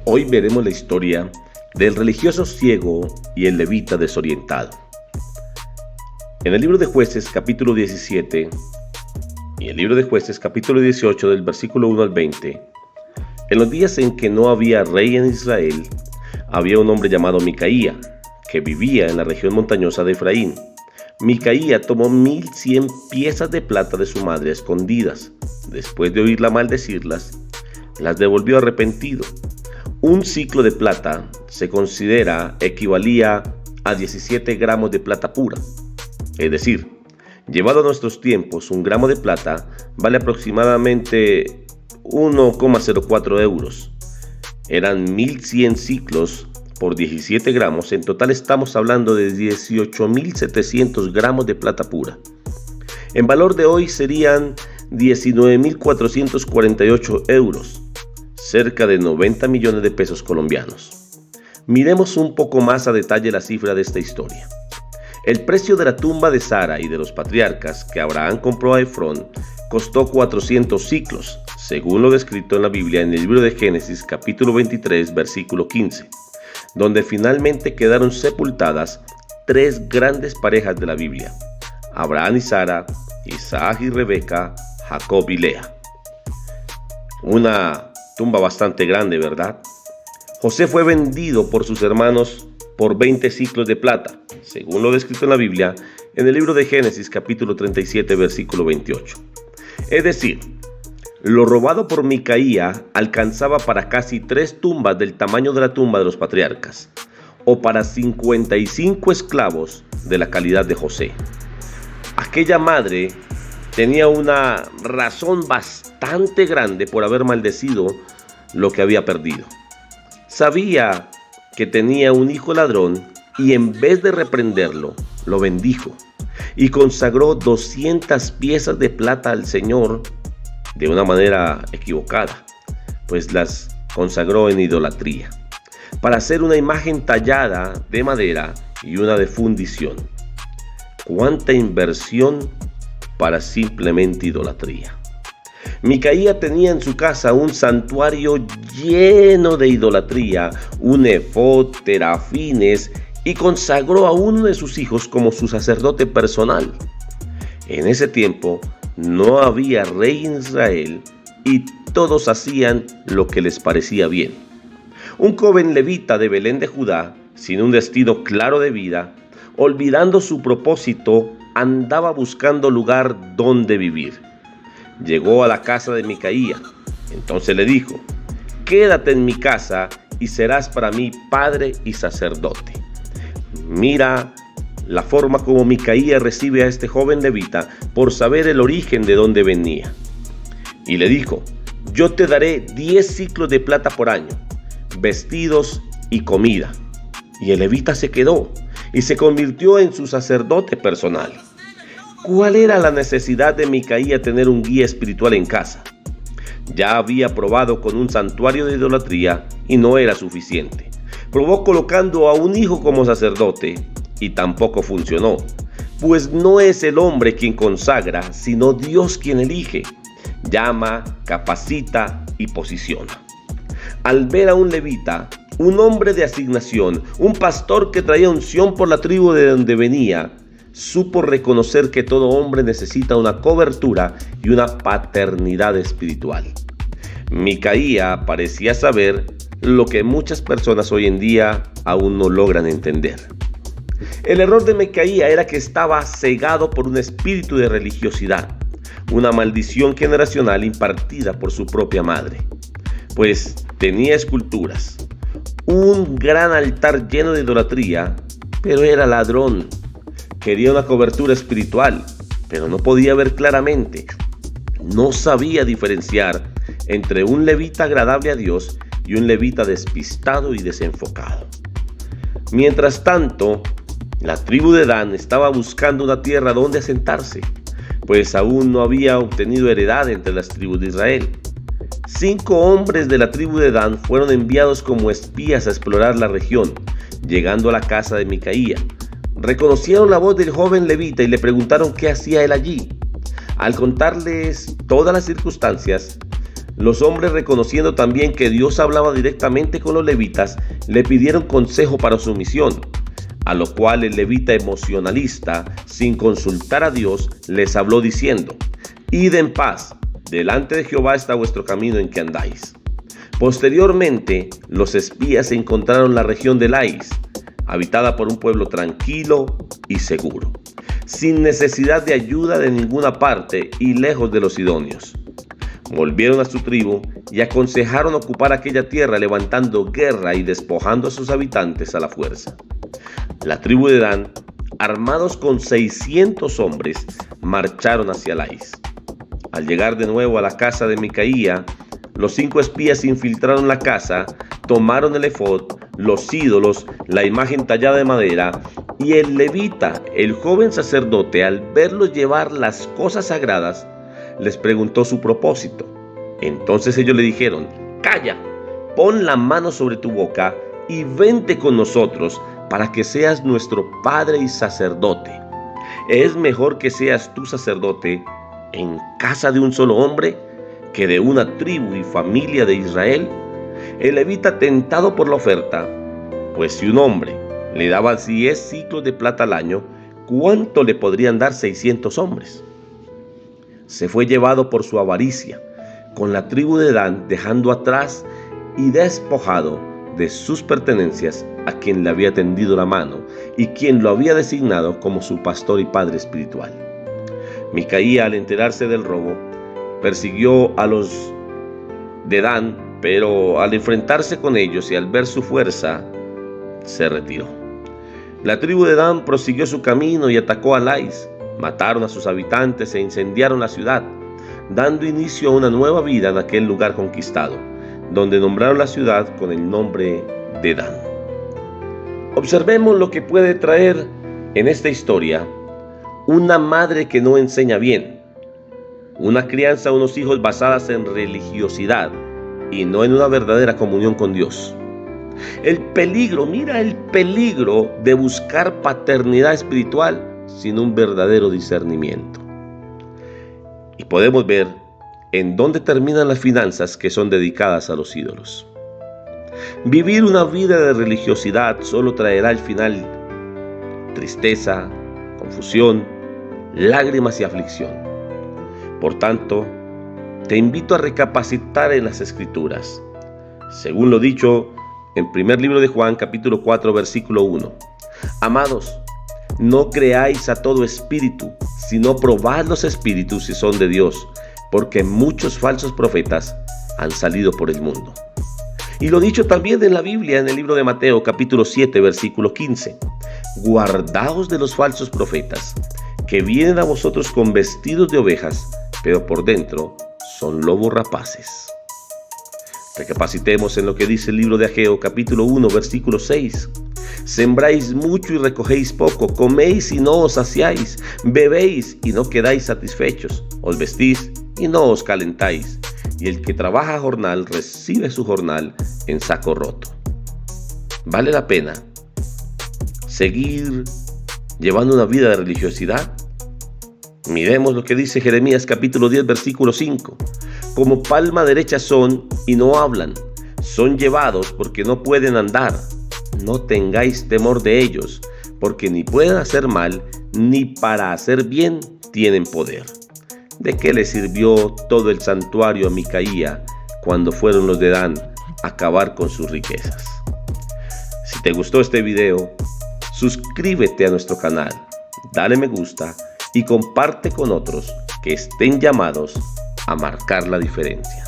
Hoy veremos la historia del religioso ciego y el levita desorientado. En el libro de Jueces capítulo 17 y el libro de Jueces capítulo 18 del versículo 1 al 20, en los días en que no había rey en Israel, había un hombre llamado Micaía, que vivía en la región montañosa de Efraín. Micaía tomó 1100 piezas de plata de su madre escondidas. Después de oírla maldecirlas, las devolvió arrepentido. Un ciclo de plata se considera equivalía a 17 gramos de plata pura. Es decir, llevado a nuestros tiempos, un gramo de plata vale aproximadamente 1,04 euros. Eran 1100 ciclos por 17 gramos. En total estamos hablando de 18.700 gramos de plata pura. En valor de hoy serían 19.448 euros. Cerca de 90 millones de pesos colombianos. Miremos un poco más a detalle la cifra de esta historia. El precio de la tumba de Sara y de los patriarcas que Abraham compró a Efrón costó 400 ciclos, según lo descrito en la Biblia en el libro de Génesis capítulo 23 versículo 15, donde finalmente quedaron sepultadas tres grandes parejas de la Biblia: Abraham y Sara, Isaac y Rebeca, Jacob y Lea. Una tumba bastante grande, ¿verdad? José fue vendido por sus hermanos por 20 ciclos de plata, según lo descrito en la Biblia, en el libro de Génesis capítulo 37, versículo 28. Es decir, lo robado por Micaía alcanzaba para casi 3 tumbas del tamaño de la tumba de los patriarcas, o para 55 esclavos de la calidad de José. Aquella madre tenía una razón bastante grande por haber maldecido lo que había perdido. Sabía que tenía un hijo ladrón y en vez de reprenderlo, lo bendijo y consagró 200 piezas de plata al Señor de una manera equivocada, pues las consagró en idolatría, para hacer una imagen tallada de madera y una de fundición. ¡Cuánta inversión para simplemente idolatría! Micaía tenía en su casa un santuario lleno de idolatría, un efod, terafines, y consagró a uno de sus hijos como su sacerdote personal. En ese tiempo no había rey en Israel y todos hacían lo que les parecía bien. Un joven levita de Belén de Judá, sin un destino claro de vida, olvidando su propósito, andaba buscando lugar donde vivir. Llegó a la casa de Micaía. Entonces le dijo: quédate en mi casa y serás para mí padre y sacerdote. Mira la forma como Micaía recibe a este joven levita por saber el origen de dónde venía. Y le dijo: yo te daré 10 ciclos de plata por año, vestidos y comida. Y el levita se quedó y se convirtió en su sacerdote personal. ¿Cuál era la necesidad de Micaía tener un guía espiritual en casa? Ya había probado con un santuario de idolatría y no era suficiente. Probó colocando a un hijo como sacerdote y tampoco funcionó, pues no es el hombre quien consagra, sino Dios quien elige, llama, capacita y posiciona. Al ver a un levita, un hombre de asignación, un pastor que traía unción por la tribu de donde venía, supo reconocer que todo hombre necesita una cobertura y una paternidad espiritual. Micaía parecía saber lo que muchas personas hoy en día aún no logran entender. El error de Micaía era que estaba cegado por un espíritu de religiosidad, una maldición generacional impartida por su propia madre, pues tenía esculturas, un gran altar lleno de idolatría, pero era ladrón. Quería una cobertura espiritual, pero no podía ver claramente. No sabía diferenciar entre un levita agradable a Dios y un levita despistado y desenfocado. Mientras tanto, la tribu de Dan estaba buscando una tierra donde asentarse, pues aún no había obtenido heredad entre las tribus de Israel. 5 hombres de la tribu de Dan fueron enviados como espías a explorar la región, llegando a la casa de Micaía. Reconocieron la voz del joven levita y le preguntaron qué hacía él allí. Al contarles todas las circunstancias, Los hombres, reconociendo también que Dios hablaba directamente con los levitas, le pidieron consejo para su misión, a lo cual el levita emocionalista, sin consultar a Dios, les habló diciendo: «Id en paz, delante de Jehová está vuestro camino en que andáis». Posteriormente, los espías encontraron la región de Lais, habitada por un pueblo tranquilo y seguro, sin necesidad de ayuda de ninguna parte y lejos de los sidonios. Volvieron a su tribu y aconsejaron ocupar aquella tierra, levantando guerra y despojando a sus habitantes a la fuerza. La tribu de Dan, armados con 600 hombres, marcharon hacia Lais. Al llegar de nuevo a la casa de Micaía, los 5 espías infiltraron la casa, tomaron el efod, los ídolos, la imagen tallada de madera, y el levita, el joven sacerdote, al verlos llevar las cosas sagradas, les preguntó su propósito. Entonces ellos le dijeron: «Calla, pon la mano sobre tu boca y vente con nosotros para que seas nuestro padre y sacerdote. Es mejor que seas tú sacerdote en casa de un solo hombre que de una tribu y familia de Israel». El levita, tentado por la oferta, pues si un hombre le daba 10 ciclos de plata al año, ¿cuánto le podrían dar 600 hombres? Se fue llevado por su avaricia con la tribu de Dan, dejando atrás y despojado de sus pertenencias a quien le había tendido la mano y quien lo había designado como su pastor y padre espiritual. Micaía, al enterarse del robo, persiguió a los de Dan, pero al enfrentarse con ellos y al ver su fuerza, se retiró. La tribu de Dan prosiguió su camino y atacó a Lais. Mataron a sus habitantes e incendiaron la ciudad, dando inicio a una nueva vida en aquel lugar conquistado, donde nombraron la ciudad con el nombre de Dan. Observemos lo que puede traer en esta historia una madre que no enseña bien, una crianza a unos hijos basadas en religiosidad y no en una verdadera comunión con Dios. El peligro, mira el peligro de buscar paternidad espiritual sin un verdadero discernimiento. Y podemos ver en dónde terminan las finanzas que son dedicadas a los ídolos. Vivir una vida de religiosidad solo traerá al final tristeza, confusión, lágrimas y aflicción. Por tanto, te invito a recapacitar en las Escrituras. Según lo dicho en primer libro de Juan, capítulo 4, versículo 1. Amados, no creáis a todo espíritu, sino probad los espíritus si son de Dios, porque muchos falsos profetas han salido por el mundo. Y lo dicho también en la Biblia, en el libro de Mateo, capítulo 7, versículo 15. Guardaos de los falsos profetas, que vienen a vosotros con vestidos de ovejas, pero por dentro son lobos rapaces. Recapacitemos en lo que dice el libro de Ageo, capítulo 1, versículo 6. Sembráis mucho y recogéis poco, coméis y no os saciáis, bebéis y no quedáis satisfechos, os vestís y no os calentáis, y el que trabaja jornal recibe su jornal en saco roto. ¿Vale la pena seguir llevando una vida de religiosidad? Miremos lo que dice Jeremías capítulo 10, versículo 5. Como palma derecha son y no hablan, son llevados porque no pueden andar. No tengáis temor de ellos, porque ni pueden hacer mal, ni para hacer bien tienen poder. ¿De qué le sirvió todo el santuario a Micaía cuando fueron los de Dan a acabar con sus riquezas? Si te gustó este video, suscríbete a nuestro canal, dale me gusta y comparte con otros que estén llamados a marcar la diferencia.